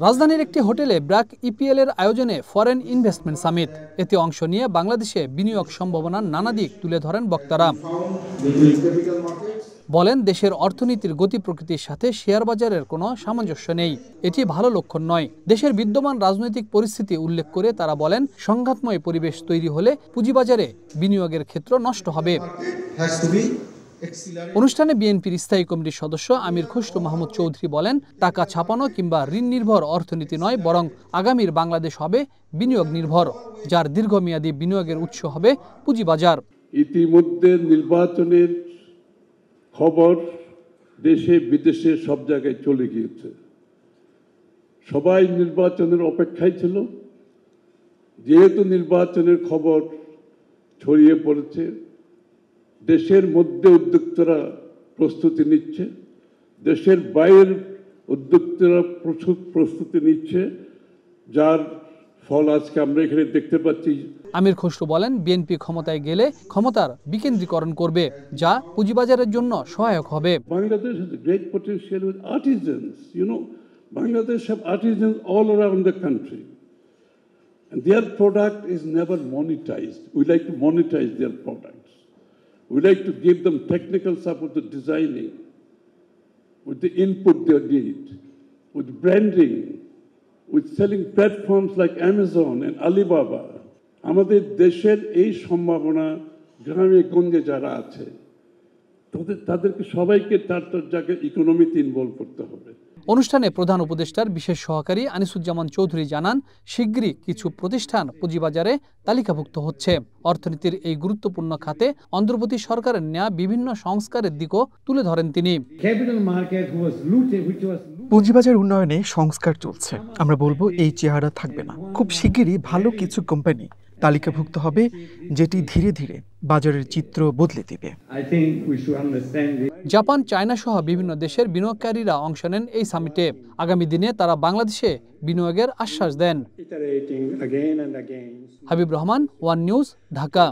রাজধানীর একটি হোটেলে ব্র্যাক ইপিএল এর আয়োজনে ফরেন ইনভেস্টমেন্ট সামিট। এতে অংশ নিয়ে বাংলাদেশে বিনিয়োগ সম্ভাবনার নানা দিক তুলে ধরেন বক্তারা। বলেন, দেশের অর্থনীতির গতি প্রকৃতির সাথে শেয়ার বাজারের কোনো সামঞ্জস্য নেই, এটি ভালো লক্ষণ নয়। দেশের বিদ্যমান রাজনৈতিক পরিস্থিতি উল্লেখ করে তারা বলেন, সংঘাতময় পরিবেশ তৈরি হলে পুঁজিবাজারে বিনিয়োগের ক্ষেত্র নষ্ট হবে। অনুষ্ঠানে বিএনপির স্থায়ী কমিটির সদস্য আমির খসরু মাহমুদ চৌধুরী বলেন, টাকা ছাপানো কিংবা ঋণ নির্ভর অর্থনীতি নয়, বরং আগামীর বাংলাদেশ হবে বিনিয়োগ নির্ভর, যার দীর্ঘমেয়াদী বিনিয়োগের উৎস হবে পুঁজিবাজার। ইতিমধ্যে নির্বাচনের খবর দেশে বিদেশে সব জায়গায় চলে গিয়েছে। সবাই নির্বাচনের অপেক্ষায় ছিল। যেহেতু নির্বাচনের খবর ছড়িয়ে পড়েছে, দেশের মধ্যে উদ্যোক্তারা প্রস্তুতি নিচ্ছে, দেশের বাইরের উদ্যোক্তারা প্রস্তুতি নিচ্ছে, যার ফল আজকে আমরা এখানে দেখতে পাচ্ছি। আমির খসরু বলেন, বিএনপি ক্ষমতায় গেলে ক্ষমতার বিকেন্দ্রীকরণ করবে, যা পুঁজিবাজারের জন্য সহায়ক হবে। Bangladesh has a great potential with artisans. Bangladesh have artisans all around the country. And their product is never monetized. We like to monetize their products. We like to give them technical support to designing, with the input they need, with branding, with selling platforms like Amazon and Alibaba. আমাদের দেশের এই সম্ভাবনা গ্রামে গঞ্জে যারা আছে তাদেরকে সবাইকে তার জায়গায় ইকোনমিতে ইনভলভ করতে হবে। অনুষ্ঠানে প্রধান উপদেষ্টার বিশেষ সহকারী আনিসুজ্জামান চৌধুরী জানান, শিগগিরই কিছু প্রতিষ্ঠান পুঁজিবাজারে তালিকাভুক্ত হচ্ছে। অর্থনীতির এই গুরুত্বপূর্ণ খাতে অন্তর্বর্তী সরকারের নেওয়া বিভিন্ন সংস্কারের দিকও তুলে ধরেন তিনি। পুঁজিবাজার উন্নয়নে সংস্কার চলছে। আমরা বলবো এই চেহারা থাকবে না। খুব শিগগিরই ভালো কিছু কোম্পানি তালিকাভুক্ত হবে, যেটি ধীরে ধীরে বাজারের চিত্র বদলে দিবে। জাপান, চায়না সহ বিভিন্ন দেশের বিনিয়োগকারীরা অংশ নেন এই সামিটে। আগামী দিনে তারা বাংলাদেশে বিনিয়োগের আশ্বাস দেন। Habib Rahman, One News, Dhaka.